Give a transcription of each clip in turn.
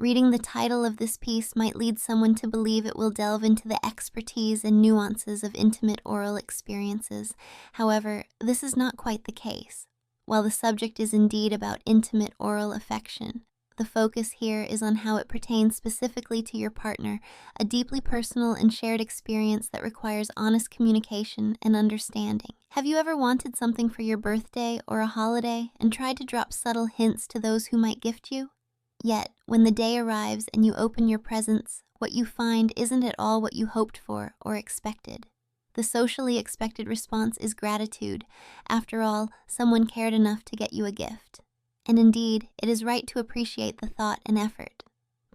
Reading the title of this piece might lead someone to believe it will delve into the expertise and nuances of intimate oral experiences. However, this is not quite the case. While the subject is indeed about intimate oral affection, the focus here is on how it pertains specifically to your partner, a deeply personal and shared experience that requires honest communication and understanding. Have you ever wanted something for your birthday or a holiday and tried to drop subtle hints to those who might gift you? Yet, when the day arrives and you open your presents, what you find isn't at all what you hoped for or expected. The socially expected response is gratitude. After all, someone cared enough to get you a gift. And indeed, it is right to appreciate the thought and effort.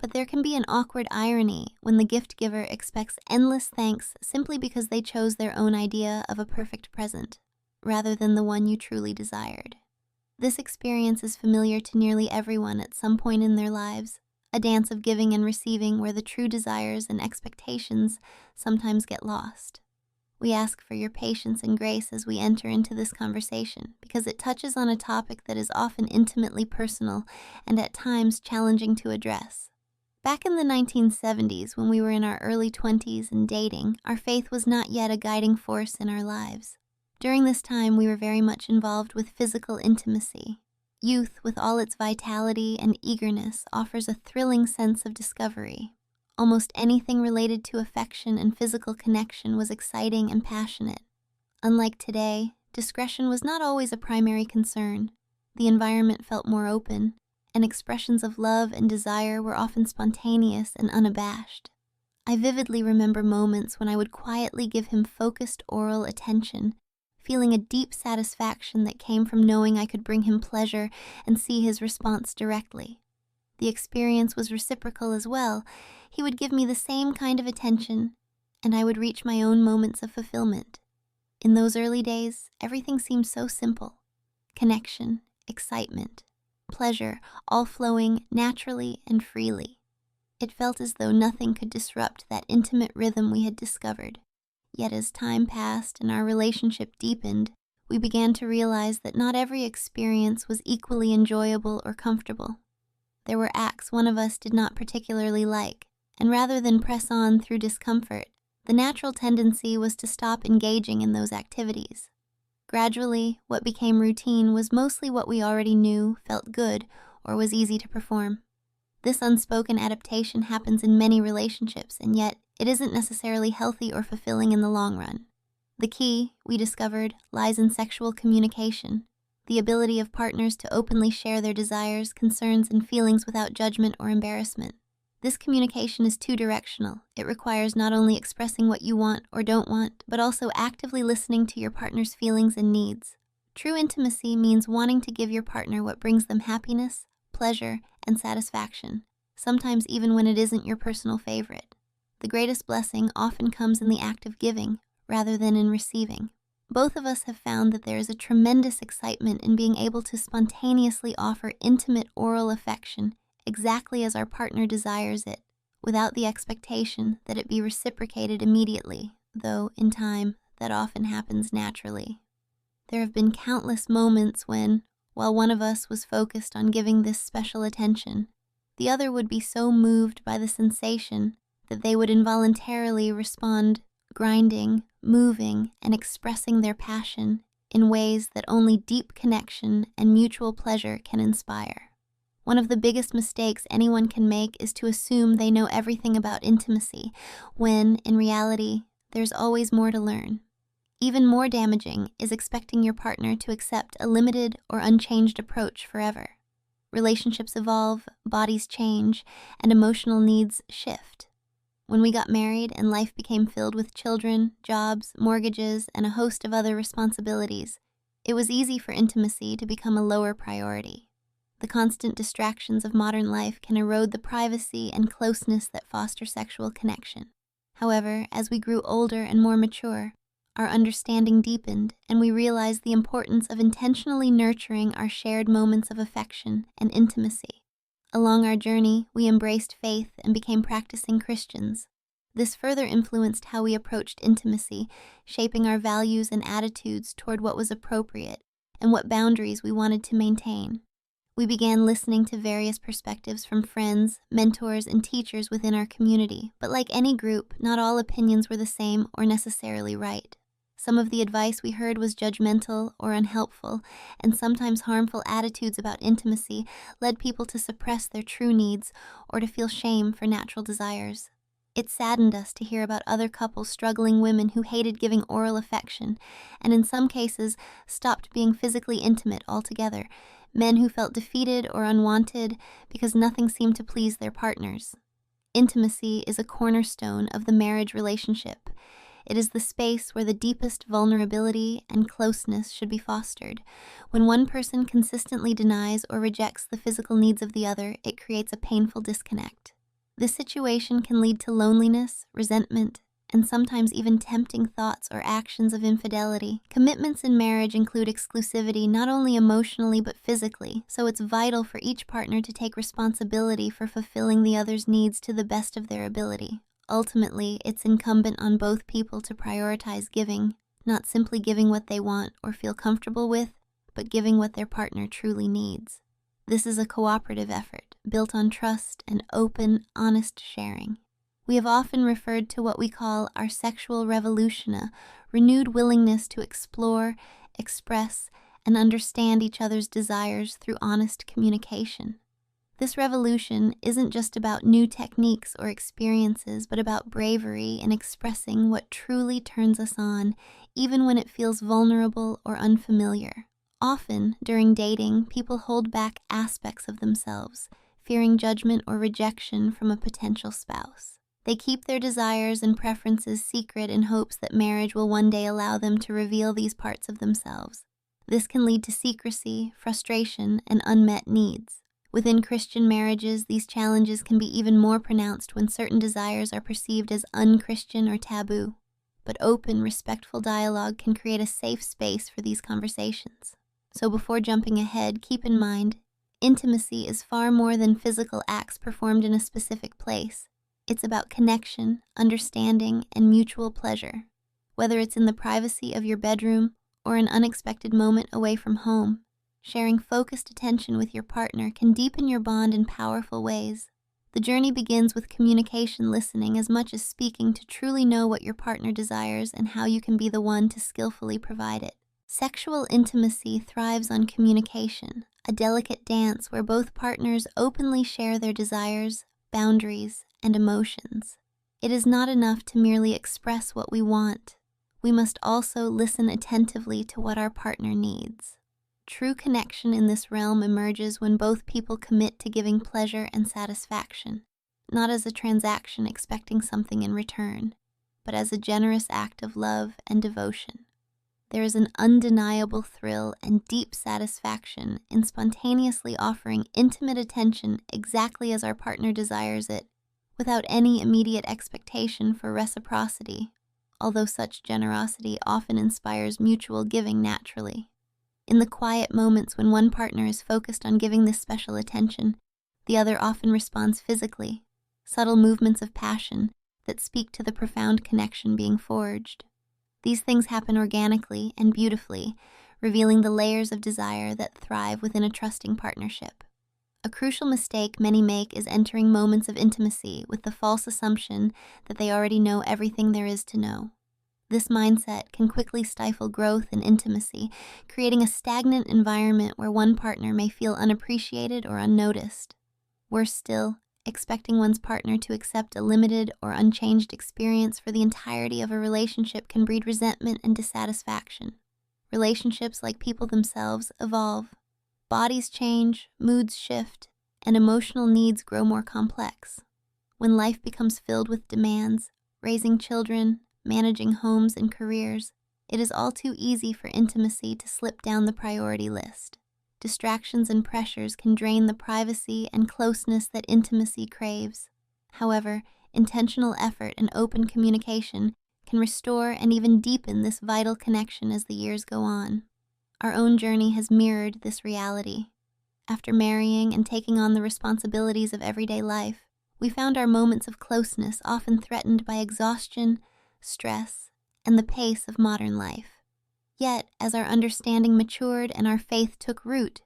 But there can be an awkward irony when the gift giver expects endless thanks simply because they chose their own idea of a perfect present, rather than the one you truly desired. This experience is familiar to nearly everyone at some point in their lives, a dance of giving and receiving where the true desires and expectations sometimes get lost. We ask for your patience and grace as we enter into this conversation because it touches on a topic that is often intimately personal and at times challenging to address. Back in the 1970s, when we were in our early 20s and dating, our faith was not yet a guiding force in our lives. During this time, we were very much involved with physical intimacy. Youth, with all its vitality and eagerness, offers a thrilling sense of discovery. Almost anything related to affection and physical connection was exciting and passionate. Unlike today, discretion was not always a primary concern. The environment felt more open, and expressions of love and desire were often spontaneous and unabashed. I vividly remember moments when I would quietly give him focused oral attention, feeling a deep satisfaction that came from knowing I could bring him pleasure and see his response directly. The experience was reciprocal as well. He would give me the same kind of attention, and I would reach my own moments of fulfillment. In those early days, everything seemed so simple. Connection, excitement, pleasure, all flowing naturally and freely. It felt as though nothing could disrupt that intimate rhythm we had discovered. Yet as time passed and our relationship deepened, we began to realize that not every experience was equally enjoyable or comfortable. There were acts one of us did not particularly like, and rather than press on through discomfort, the natural tendency was to stop engaging in those activities. Gradually, what became routine was mostly what we already knew, felt good, or was easy to perform. This unspoken adaptation happens in many relationships, and yet it isn't necessarily healthy or fulfilling in the long run. The key, we discovered, lies in sexual communication, the ability of partners to openly share their desires, concerns, and feelings without judgment or embarrassment. This communication is two-directional. It requires not only expressing what you want or don't want, but also actively listening to your partner's feelings and needs. True intimacy means wanting to give your partner what brings them happiness, pleasure, and satisfaction, sometimes even when it isn't your personal favorite. The greatest blessing often comes in the act of giving, rather than in receiving. Both of us have found that there is a tremendous excitement in being able to spontaneously offer intimate oral affection exactly as our partner desires it, without the expectation that it be reciprocated immediately, though, in time, that often happens naturally. There have been countless moments when, while one of us was focused on giving this special attention, the other would be so moved by the sensation that they would involuntarily respond, grinding, moving, and expressing their passion in ways that only deep connection and mutual pleasure can inspire. One of the biggest mistakes anyone can make is to assume they know everything about intimacy, when, in reality, there's always more to learn. Even more damaging is expecting your partner to accept a limited or unchanged approach forever. Relationships evolve, bodies change, and emotional needs shift. When we got married and life became filled with children, jobs, mortgages, and a host of other responsibilities, it was easy for intimacy to become a lower priority. The constant distractions of modern life can erode the privacy and closeness that foster sexual connection. However, as we grew older and more mature, our understanding deepened, and we realized the importance of intentionally nurturing our shared moments of affection and intimacy. Along our journey, we embraced faith and became practicing Christians. This further influenced how we approached intimacy, shaping our values and attitudes toward what was appropriate and what boundaries we wanted to maintain. We began listening to various perspectives from friends, mentors, and teachers within our community, but like any group, not all opinions were the same or necessarily right. Some of the advice we heard was judgmental or unhelpful, and sometimes harmful attitudes about intimacy led people to suppress their true needs or to feel shame for natural desires. It saddened us to hear about other couples struggling women who hated giving oral affection, and in some cases stopped being physically intimate altogether, men who felt defeated or unwanted because nothing seemed to please their partners. Intimacy is a cornerstone of the marriage relationship. It is the space where the deepest vulnerability and closeness should be fostered. When one person consistently denies or rejects the physical needs of the other, it creates a painful disconnect. This situation can lead to loneliness, resentment, and sometimes even tempting thoughts or actions of infidelity. Commitments in marriage include exclusivity not only emotionally but physically, so it's vital for each partner to take responsibility for fulfilling the other's needs to the best of their ability. Ultimately, it's incumbent on both people to prioritize giving, not simply giving what they want or feel comfortable with, but giving what their partner truly needs. This is a cooperative effort, built on trust and open, honest sharing. We have often referred to what we call our sexual revolution, a renewed willingness to explore, express, and understand each other's desires through honest communication. This revolution isn't just about new techniques or experiences, but about bravery in expressing what truly turns us on, even when it feels vulnerable or unfamiliar. Often, during dating, people hold back aspects of themselves, fearing judgment or rejection from a potential spouse. They keep their desires and preferences secret in hopes that marriage will one day allow them to reveal these parts of themselves. This can lead to secrecy, frustration, and unmet needs. Within Christian marriages, these challenges can be even more pronounced when certain desires are perceived as unchristian or taboo. But open, respectful dialogue can create a safe space for these conversations. So before jumping ahead, keep in mind, intimacy is far more than physical acts performed in a specific place. It's about connection, understanding, and mutual pleasure. Whether it's in the privacy of your bedroom or an unexpected moment away from home, sharing focused attention with your partner can deepen your bond in powerful ways. The journey begins with communication listening as much as speaking to truly know what your partner desires and how you can be the one to skillfully provide it. Sexual intimacy thrives on communication, a delicate dance where both partners openly share their desires, boundaries, and emotions. It is not enough to merely express what we want. We must also listen attentively to what our partner needs. True connection in this realm emerges when both people commit to giving pleasure and satisfaction, not as a transaction expecting something in return, but as a generous act of love and devotion. There is an undeniable thrill and deep satisfaction in spontaneously offering intimate attention exactly as our partner desires it, without any immediate expectation for reciprocity, although such generosity often inspires mutual giving naturally. In the quiet moments when one partner is focused on giving this special attention, the other often responds physically, subtle movements of passion that speak to the profound connection being forged. These things happen organically and beautifully, revealing the layers of desire that thrive within a trusting partnership. A crucial mistake many make is entering moments of intimacy with the false assumption that they already know everything there is to know. This mindset can quickly stifle growth and intimacy, creating a stagnant environment where one partner may feel unappreciated or unnoticed. Worse still, expecting one's partner to accept a limited or unchanged experience for the entirety of a relationship can breed resentment and dissatisfaction. Relationships, like people themselves, evolve. Bodies change, moods shift, and emotional needs grow more complex. When life becomes filled with demands, raising children, managing homes and careers, it is all too easy for intimacy to slip down the priority list. Distractions and pressures can drain the privacy and closeness that intimacy craves. However, intentional effort and open communication can restore and even deepen this vital connection as the years go on. Our own journey has mirrored this reality. After marrying and taking on the responsibilities of everyday life, we found our moments of closeness often threatened by exhaustion, stress, and the pace of modern life. Yet, as our understanding matured and our faith took root,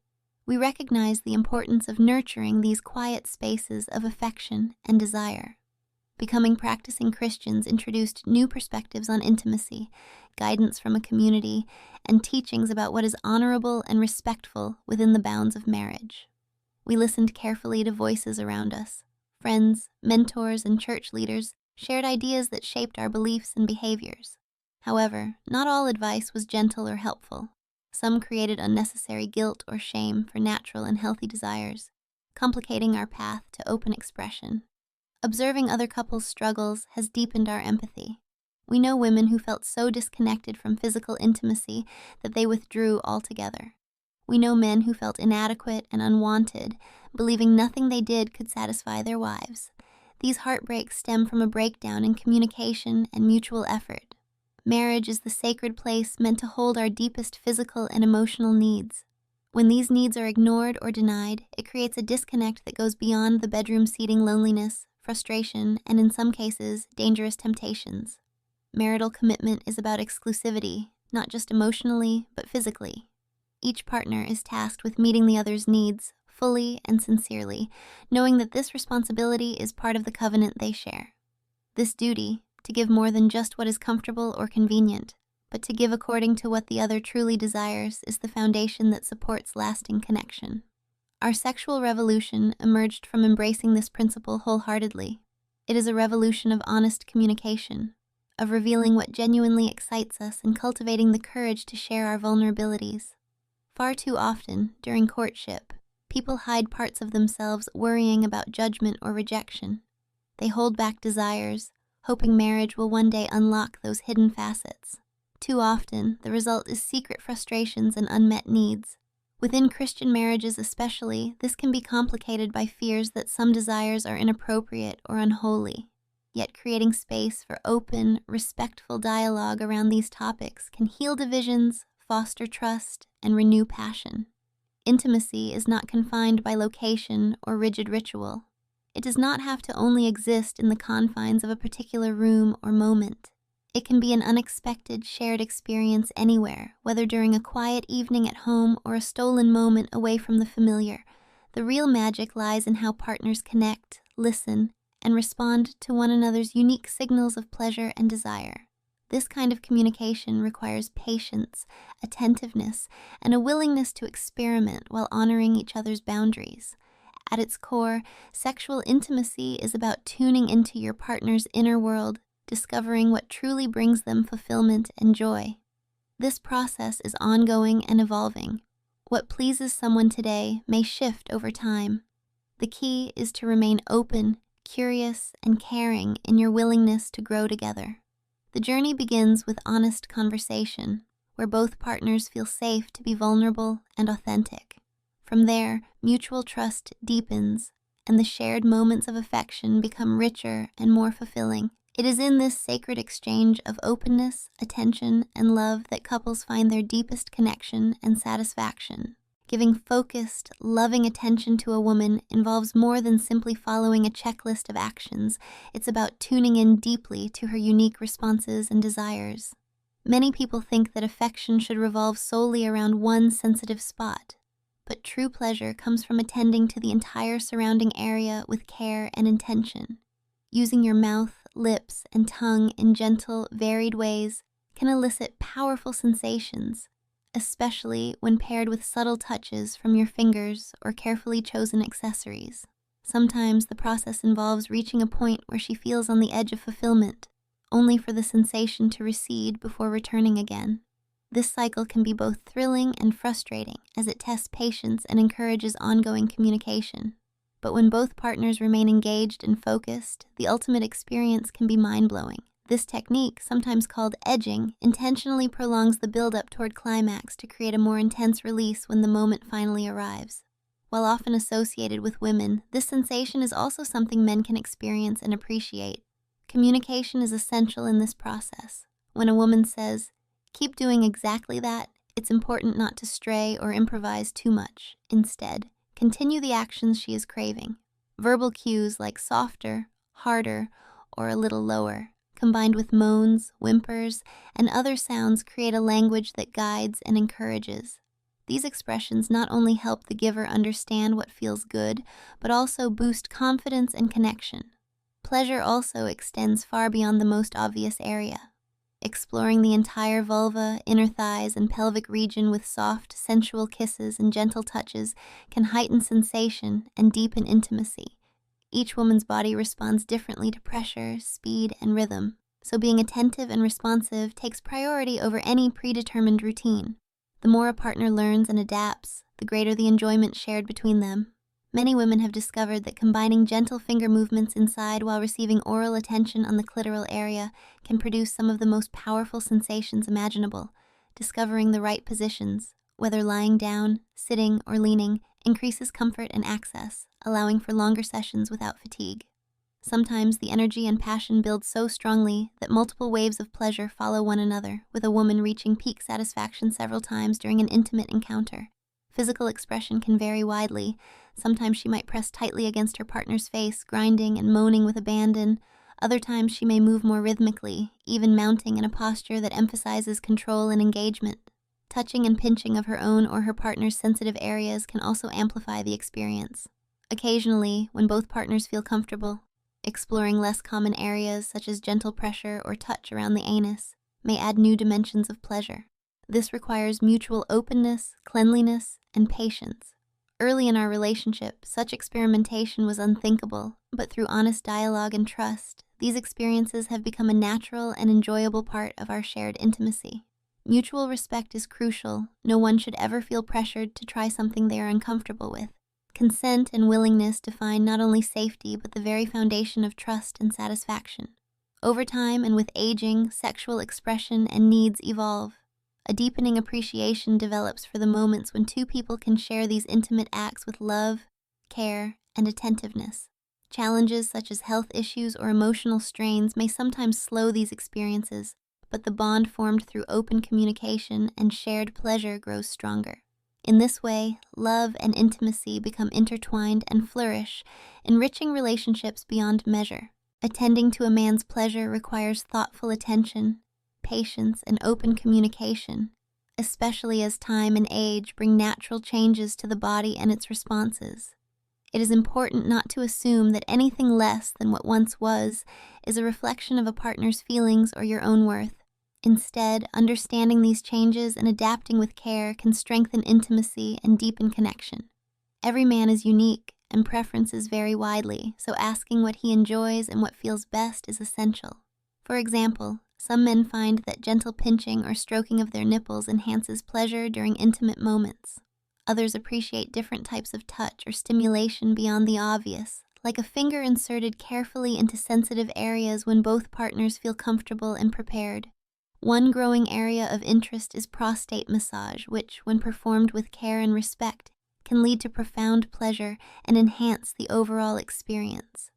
We recognize the importance of nurturing these quiet spaces of affection and desire. Becoming practicing Christians introduced new perspectives on intimacy, guidance from a community, and teachings about what is honorable and respectful within the bounds of marriage. We listened carefully to voices around us. Friends, mentors, and church leaders shared ideas that shaped our beliefs and behaviors. However, not all advice was gentle or helpful. Some created unnecessary guilt or shame for natural and healthy desires, complicating our path to open expression. Observing other couples' struggles has deepened our empathy. We know women who felt so disconnected from physical intimacy that they withdrew altogether. We know men who felt inadequate and unwanted, believing nothing they did could satisfy their wives. These heartbreaks stem from a breakdown in communication and mutual effort. Marriage is the sacred place meant to hold our deepest physical and emotional needs. When these needs are ignored or denied, it creates a disconnect that goes beyond the bedroom seating loneliness, frustration, and in some cases, dangerous temptations. Marital commitment is about exclusivity, not just emotionally, but physically. Each partner is tasked with meeting the other's needs, fully and sincerely, knowing that this responsibility is part of the covenant they share. This duty, to give more than just what is comfortable or convenient, but to give according to what the other truly desires, is the foundation that supports lasting connection. Our sexual revolution emerged from embracing this principle wholeheartedly. It is a revolution of honest communication, of revealing what genuinely excites us and cultivating the courage to share our vulnerabilities. Far too often, during courtship, people hide parts of themselves worrying about judgment or rejection. They hold back desires, hoping marriage will one day unlock those hidden facets. Too often, the result is secret frustrations and unmet needs. Within Christian marriages especially, this can be complicated by fears that some desires are inappropriate or unholy. Yet creating space for open, respectful dialogue around these topics can heal divisions, foster trust, and renew passion. Intimacy is not confined by location or rigid ritual. It does not have to only exist in the confines of a particular room or moment. It can be an unexpected shared experience anywhere, whether during a quiet evening at home or a stolen moment away from the familiar. The real magic lies in how partners connect, listen, and respond to one another's unique signals of pleasure and desire. This kind of communication requires patience, attentiveness, and a willingness to experiment while honoring each other's boundaries. At its core, sexual intimacy is about tuning into your partner's inner world, discovering what truly brings them fulfillment and joy. This process is ongoing and evolving. What pleases someone today may shift over time. The key is to remain open, curious, and caring in your willingness to grow together. The journey begins with honest conversation, where both partners feel safe to be vulnerable and authentic. From there, mutual trust deepens, and the shared moments of affection become richer and more fulfilling. It is in this sacred exchange of openness, attention, and love that couples find their deepest connection and satisfaction. Giving focused, loving attention to a woman involves more than simply following a checklist of actions. It's about tuning in deeply to her unique responses and desires. Many people think that affection should revolve solely around one sensitive spot, but true pleasure comes from attending to the entire surrounding area with care and intention. Using your mouth, lips, and tongue in gentle, varied ways can elicit powerful sensations, especially when paired with subtle touches from your fingers or carefully chosen accessories. Sometimes the process involves reaching a point where she feels on the edge of fulfillment, only for the sensation to recede before returning again. This cycle can be both thrilling and frustrating as it tests patience and encourages ongoing communication. But when both partners remain engaged and focused, the ultimate experience can be mind-blowing. This technique, sometimes called edging, intentionally prolongs the build-up toward climax to create a more intense release when the moment finally arrives. While often associated with women, this sensation is also something men can experience and appreciate. Communication is essential in this process. When a woman says, "Keep doing exactly that," it's important not to stray or improvise too much. Instead, continue the actions she is craving. Verbal cues like softer, harder, or a little lower, combined with moans, whimpers, and other sounds create a language that guides and encourages. These expressions not only help the giver understand what feels good, but also boost confidence and connection. Pleasure also extends far beyond the most obvious area. Exploring the entire vulva, inner thighs, and pelvic region with soft, sensual kisses and gentle touches can heighten sensation and deepen intimacy. Each woman's body responds differently to pressure, speed, and rhythm, so being attentive and responsive takes priority over any predetermined routine. The more a partner learns and adapts, the greater the enjoyment shared between them. Many women have discovered that combining gentle finger movements inside while receiving oral attention on the clitoral area can produce some of the most powerful sensations imaginable. Discovering the right positions, whether lying down, sitting, or leaning, increases comfort and access, allowing for longer sessions without fatigue. Sometimes the energy and passion build so strongly that multiple waves of pleasure follow one another, with a woman reaching peak satisfaction several times during an intimate encounter. Physical expression can vary widely. Sometimes she might press tightly against her partner's face, grinding and moaning with abandon. Other times she may move more rhythmically, even mounting in a posture that emphasizes control and engagement. Touching and pinching of her own or her partner's sensitive areas can also amplify the experience. Occasionally, when both partners feel comfortable, exploring less common areas such as gentle pressure or touch around the anus may add new dimensions of pleasure. This requires mutual openness, cleanliness, and patience. Early in our relationship, such experimentation was unthinkable, but through honest dialogue and trust, these experiences have become a natural and enjoyable part of our shared intimacy. Mutual respect is crucial. No one should ever feel pressured to try something they are uncomfortable with. Consent and willingness define not only safety, but the very foundation of trust and satisfaction. Over time and with aging, sexual expression and needs evolve. A deepening appreciation develops for the moments when two people can share these intimate acts with love, care, and attentiveness. Challenges such as health issues or emotional strains may sometimes slow these experiences, but the bond formed through open communication and shared pleasure grows stronger. In this way, love and intimacy become intertwined and flourish, enriching relationships beyond measure. Attending to a man's pleasure requires thoughtful attention, patience, and open communication, especially as time and age bring natural changes to the body and its responses. It is important not to assume that anything less than what once was is a reflection of a partner's feelings or your own worth. Instead, understanding these changes and adapting with care can strengthen intimacy and deepen connection. Every man is unique, and preferences vary widely, so asking what he enjoys and what feels best is essential. For example, some men find that gentle pinching or stroking of their nipples enhances pleasure during intimate moments. Others appreciate different types of touch or stimulation beyond the obvious, like a finger inserted carefully into sensitive areas when both partners feel comfortable and prepared. One growing area of interest is prostate massage, which, when performed with care and respect, can lead to profound pleasure and enhance the overall experience.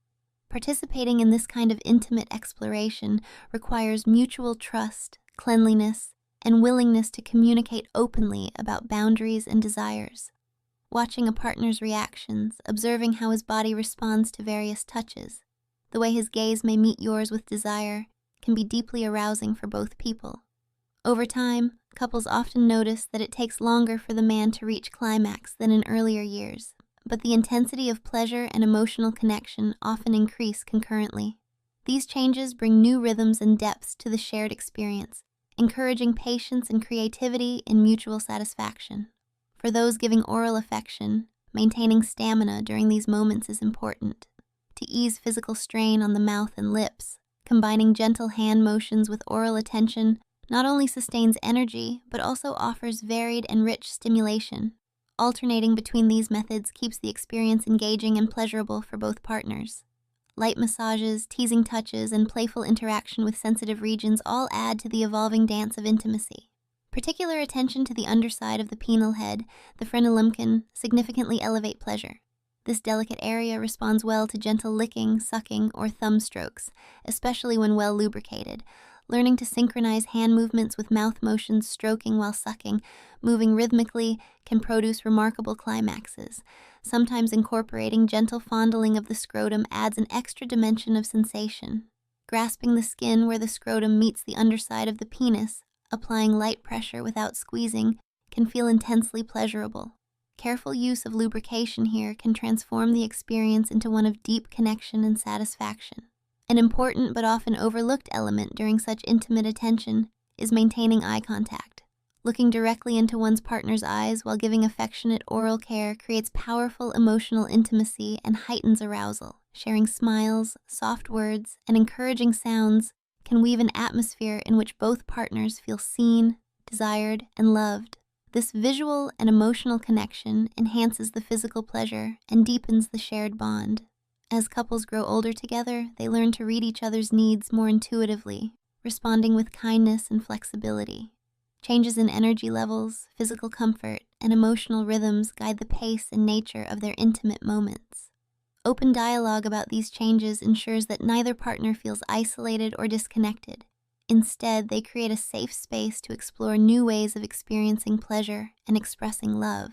Participating in this kind of intimate exploration requires mutual trust, cleanliness, and willingness to communicate openly about boundaries and desires. Watching a partner's reactions, observing how his body responds to various touches, the way his gaze may meet yours with desire, can be deeply arousing for both people. Over time, couples often notice that it takes longer for the man to reach climax than in earlier years, but the intensity of pleasure and emotional connection often increase concurrently. These changes bring new rhythms and depths to the shared experience, encouraging patience and creativity in mutual satisfaction. For those giving oral affection, maintaining stamina during these moments is important. To ease physical strain on the mouth and lips, combining gentle hand motions with oral attention not only sustains energy, but also offers varied and rich stimulation. Alternating between these methods keeps the experience engaging and pleasurable for both partners. Light massages, teasing touches, and playful interaction with sensitive regions all add to the evolving dance of intimacy. Particular attention to the underside of the penile head, the frenulum, significantly elevate pleasure. This delicate area responds well to gentle licking, sucking, or thumb strokes, especially when well lubricated. Learning to synchronize hand movements with mouth motions, stroking while sucking, moving rhythmically, can produce remarkable climaxes. Sometimes incorporating gentle fondling of the scrotum adds an extra dimension of sensation. Grasping the skin where the scrotum meets the underside of the penis, applying light pressure without squeezing, can feel intensely pleasurable. Careful use of lubrication here can transform the experience into one of deep connection and satisfaction. An important but often overlooked element during such intimate attention is maintaining eye contact. Looking directly into one's partner's eyes while giving affectionate oral care creates powerful emotional intimacy and heightens arousal. Sharing smiles, soft words, and encouraging sounds can weave an atmosphere in which both partners feel seen, desired, and loved. This visual and emotional connection enhances the physical pleasure and deepens the shared bond. As couples grow older together, they learn to read each other's needs more intuitively, responding with kindness and flexibility. Changes in energy levels, physical comfort, and emotional rhythms guide the pace and nature of their intimate moments. Open dialogue about these changes ensures that neither partner feels isolated or disconnected. Instead, they create a safe space to explore new ways of experiencing pleasure and expressing love.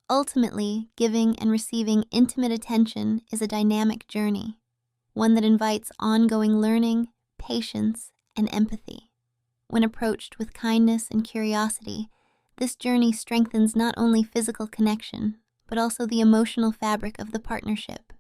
Ultimately, giving and receiving intimate attention is a dynamic journey, one that invites ongoing learning, patience, and empathy. When approached with kindness and curiosity, this journey strengthens not only physical connection, but also the emotional fabric of the partnership.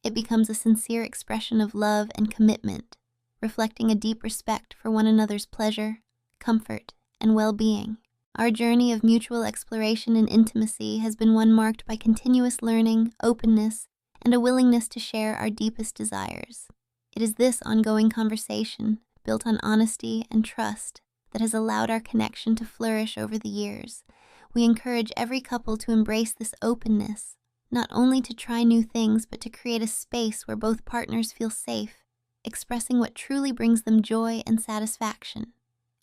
It becomes a sincere expression of love and commitment, reflecting a deep respect for one another's pleasure, comfort, and well-being. Our journey of mutual exploration and intimacy has been one marked by continuous learning, openness, and a willingness to share our deepest desires. It is this ongoing conversation, built on honesty and trust, that has allowed our connection to flourish over the years. We encourage every couple to embrace this openness, not only to try new things, but to create a space where both partners feel safe, expressing what truly brings them joy and satisfaction.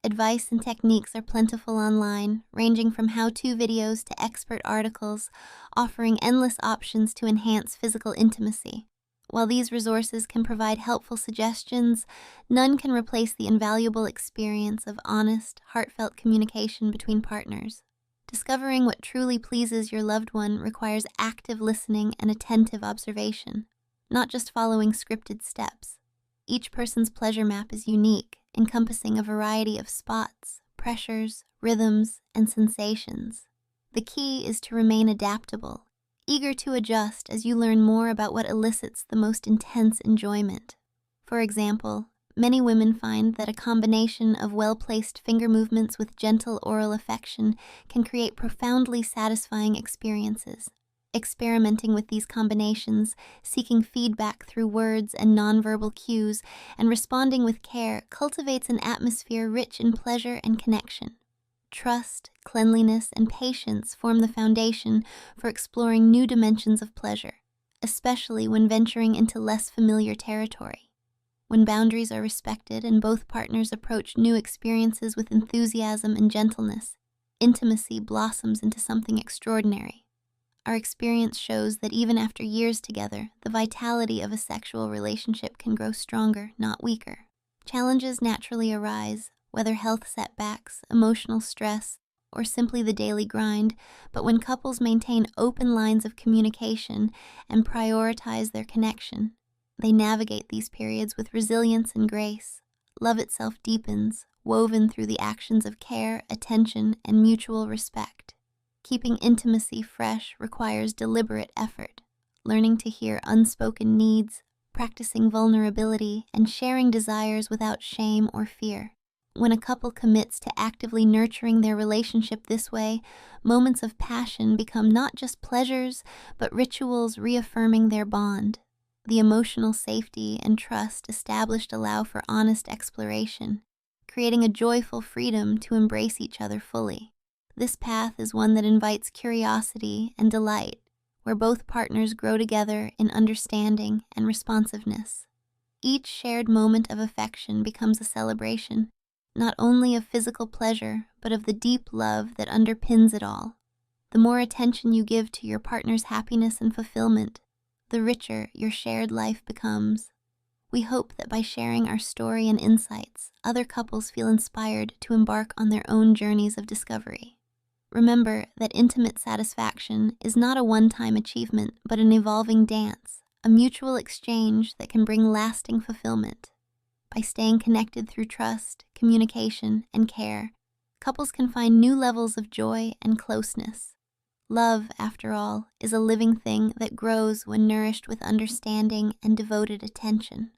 Advice and techniques are plentiful online, ranging from how-to videos to expert articles, offering endless options to enhance physical intimacy. While these resources can provide helpful suggestions, none can replace the invaluable experience of honest, heartfelt communication between partners. Discovering what truly pleases your loved one requires active listening and attentive observation, not just following scripted steps. Each person's pleasure map is unique, encompassing a variety of spots, pressures, rhythms, and sensations. The key is to remain adaptable, eager to adjust as you learn more about what elicits the most intense enjoyment. For example, many women find that a combination of well-placed finger movements with gentle oral affection can create profoundly satisfying experiences. Experimenting with these combinations, seeking feedback through words and nonverbal cues, and responding with care cultivates an atmosphere rich in pleasure and connection. Trust, cleanliness, and patience form the foundation for exploring new dimensions of pleasure, especially when venturing into less familiar territory. When boundaries are respected and both partners approach new experiences with enthusiasm and gentleness, intimacy blossoms into something extraordinary. Our experience shows that even after years together, the vitality of a sexual relationship can grow stronger, not weaker. Challenges naturally arise, whether health setbacks, emotional stress, or simply the daily grind, but when couples maintain open lines of communication and prioritize their connection, they navigate these periods with resilience and grace. Love itself deepens, woven through the actions of care, attention, and mutual respect. Keeping intimacy fresh requires deliberate effort, learning to hear unspoken needs, practicing vulnerability, and sharing desires without shame or fear. When a couple commits to actively nurturing their relationship this way, moments of passion become not just pleasures, but rituals reaffirming their bond. The emotional safety and trust established allow for honest exploration, creating a joyful freedom to embrace each other fully. This path is one that invites curiosity and delight, where both partners grow together in understanding and responsiveness. Each shared moment of affection becomes a celebration, not only of physical pleasure, but of the deep love that underpins it all. The more attention you give to your partner's happiness and fulfillment, the richer your shared life becomes. We hope that by sharing our story and insights, other couples feel inspired to embark on their own journeys of discovery. Remember that intimate satisfaction is not a one-time achievement, but an evolving dance, a mutual exchange that can bring lasting fulfillment. By staying connected through trust, communication, and care, couples can find new levels of joy and closeness. Love, after all, is a living thing that grows when nourished with understanding and devoted attention.